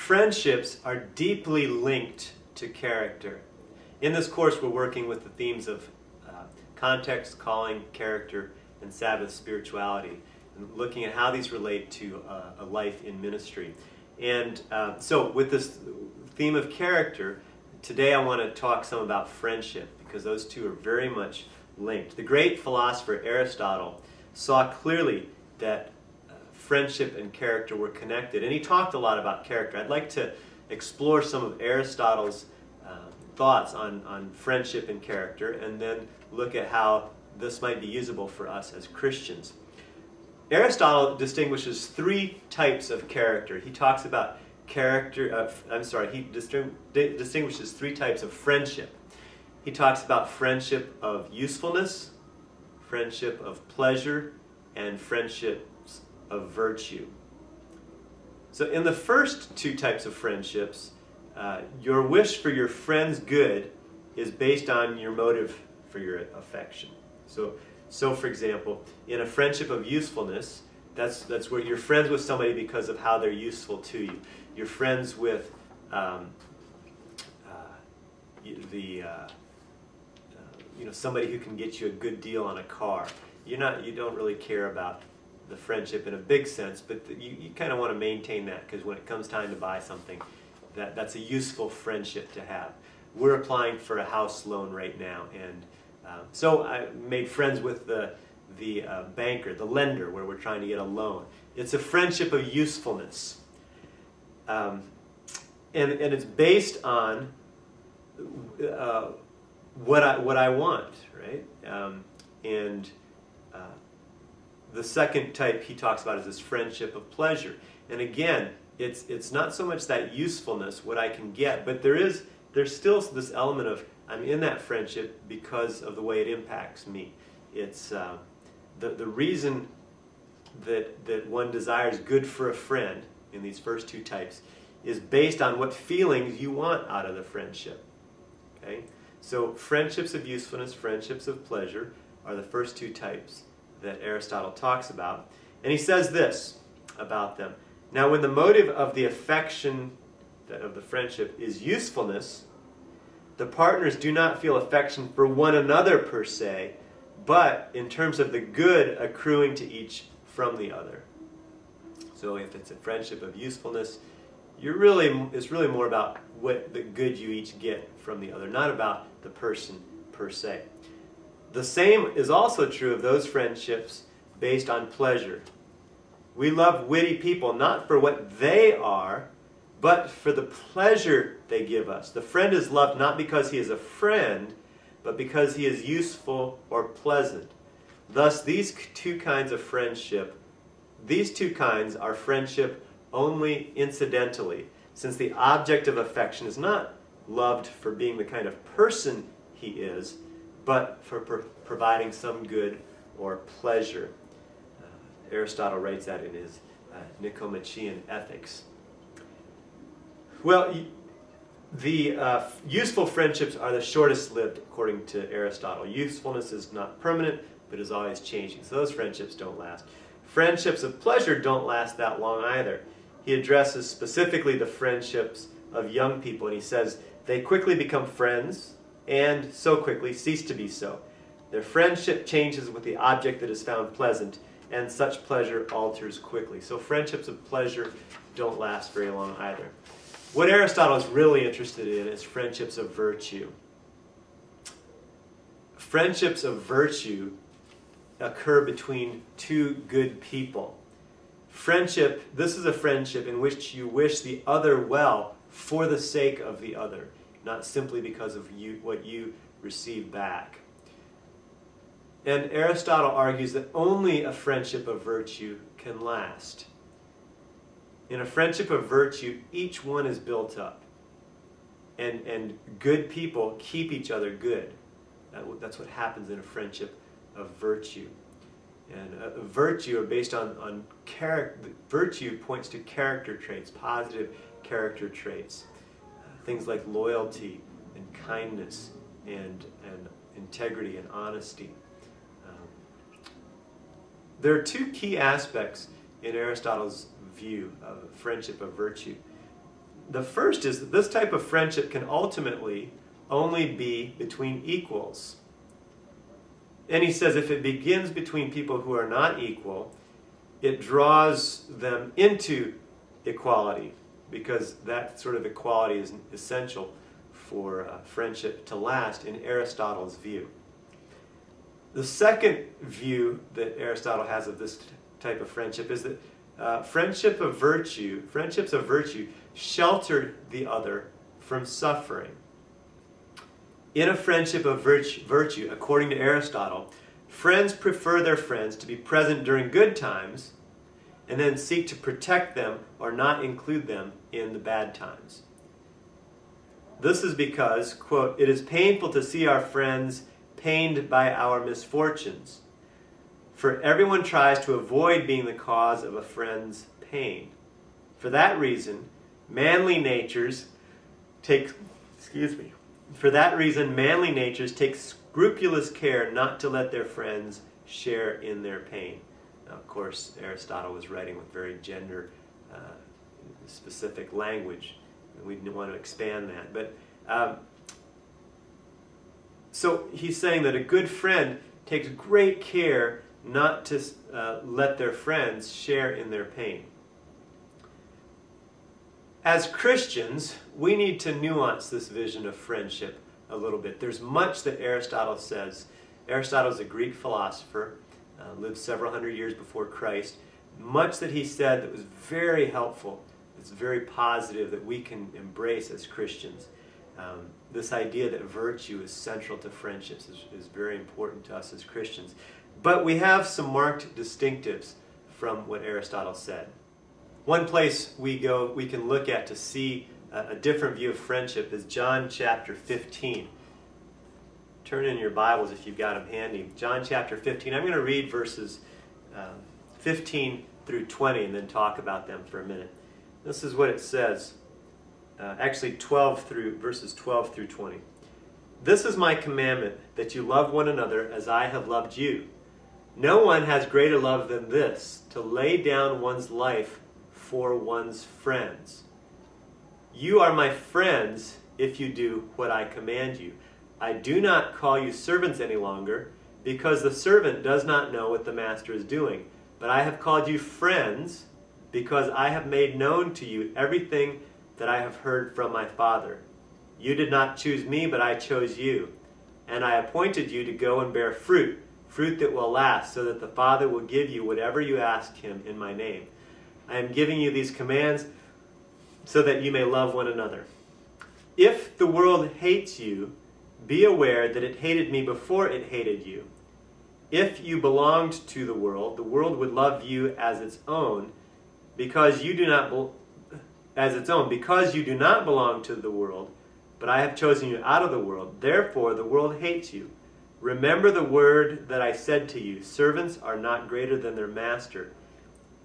friendships are deeply linked to character. In this course, we're working with the themes of context, calling, character, and Sabbath spirituality, and looking at how these relate to a life in ministry. And so with this theme of character, today I want to talk some about friendship, because those two are very much linked. The great philosopher Aristotle saw clearly that friendship and character were connected, and he talked a lot about character. I'd like to explore some of Aristotle's thoughts on friendship and character, and then look at how this might be usable for us as Christians. Aristotle distinguishes three types of character. He talks about distinguishes three types of friendship. He talks about friendship of usefulness, friendship of pleasure, and friendships of virtue. So in the first two types of friendships, your wish for your friend's good is based on your motive for your affection. So for example, in a friendship of usefulness, that's where you're friends with somebody because of how they're useful to you. You're friends with somebody who can get you a good deal on a car. You don't really care about the friendship in a big sense, but you kind of want to maintain that, because when it comes time to buy something, that's a useful friendship to have. We're applying for a house loan right now, and so I made friends with the banker, the lender, where we're trying to get a loan. It's a friendship of usefulness, and it's based on what I want, right? The second type he talks about is this friendship of pleasure, and again, it's not so much that usefulness, what I can get, but there's still this element of I'm in that friendship because of the way it impacts me. It's the reason that one desires good for a friend in these first two types is based on what feelings you want out of the friendship. Okay? So friendships of usefulness, friendships of pleasure are the first two types that Aristotle talks about. And he says this about them. Now, when the motive of the affection, of the friendship, is usefulness, the partners do not feel affection for one another per se, but in terms of the good accruing to each from the other. So if it's a friendship of usefulness, it's really more about what the good you each get from the other, not about the person per se. The same is also true of those friendships based on pleasure. We love witty people not for what they are, but for the pleasure they give us. The friend is loved not because he is a friend, but because he is useful or pleasant. Thus, these two kinds are friendship only incidentally, since the object of affection is not loved for being the kind of person he is, but for providing some good or pleasure. Aristotle writes that in his Nicomachean Ethics. Well, the useful friendships are the shortest lived, according to Aristotle. Usefulness is not permanent, but is always changing. So those friendships don't last. Friendships of pleasure don't last that long either. He addresses specifically the friendships of young people, and he says, they quickly become friends, and so quickly cease to be so. Their friendship changes with the object that is found pleasant, and such pleasure alters quickly. So friendships of pleasure don't last very long either. What Aristotle is really interested in is friendships of virtue. Friendships of virtue occur between two good people. This is a friendship in which you wish the other well for the sake of the other, not simply because of what you receive back. And Aristotle argues that only a friendship of virtue can last. In a friendship of virtue, each one is built up. And good people keep each other good. That's what happens in a friendship of virtue. And virtue are based on character. Virtue points to character traits, positive character traits. Things like loyalty and kindness and integrity and honesty. There are two key aspects in Aristotle's view of friendship of virtue. The first is that this type of friendship can ultimately only be between equals. And he says if it begins between people who are not equal, it draws them into equality, because that sort of equality is essential for friendship to last in Aristotle's view. The second view that Aristotle has of this type of friendship is that friendships of virtue shelter the other from suffering. In a friendship of virtue, according to Aristotle, friends prefer their friends to be present during good times and then seek to protect them or not include them in the bad times. This is because, quote, "It is painful to see our friends pained by our misfortunes, for everyone tries to avoid being the cause of a friend's pain. For that reason, manly natures take scrupulous care not to let their friends share in their pain." Now, of course, Aristotle was writing with very gender-specific language. We didn't want to expand that. But so he's saying that a good friend takes great care not to let their friends share in their pain. As Christians, we need to nuance this vision of friendship a little bit. There's much that Aristotle says. Aristotle is a Greek philosopher, lived several hundred years before Christ. Much that he said that was very helpful. It's very positive that we can embrace as Christians. This idea that virtue is central to friendships is very important to us as Christians. But we have some marked distinctives from what Aristotle said. One place we can look at to see a different view of friendship is John chapter 15. Turn in your Bibles if you've got them handy. John chapter 15. I'm going to read verses 15 through 20 and then talk about them for a minute. This is what it says. Actually, verses 12 through 20. "This is my commandment, that you love one another as I have loved you. No one has greater love than this, to lay down one's life for one's friends. You are my friends if you do what I command you. I do not call you servants any longer, because the servant does not know what the master is doing. But I have called you friends, because I have made known to you everything that I have heard from my Father. You did not choose me, but I chose you. And I appointed you to go and bear fruit that will last, so that the Father will give you whatever you ask him in my name. I am giving you these commands so that you may love one another. If the world hates you, be aware that it hated me before it hated you. If you belonged to the world would love you as its own, because you do not belong to the world, but I have chosen you out of the world. Therefore the world hates you. Remember the word that I said to you, servants are not greater than their master.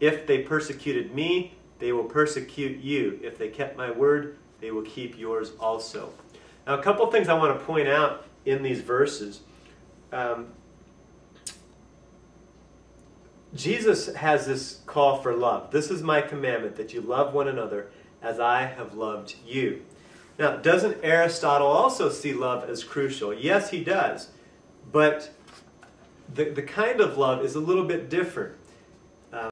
If they persecuted me, they will persecute you. If they kept my word, they will keep yours also." Now, a couple things I want to point out in these verses. Jesus has this call for love. "This is my commandment, that you love one another as I have loved you." Now, doesn't Aristotle also see love as crucial? Yes, he does. But the kind of love is a little bit different.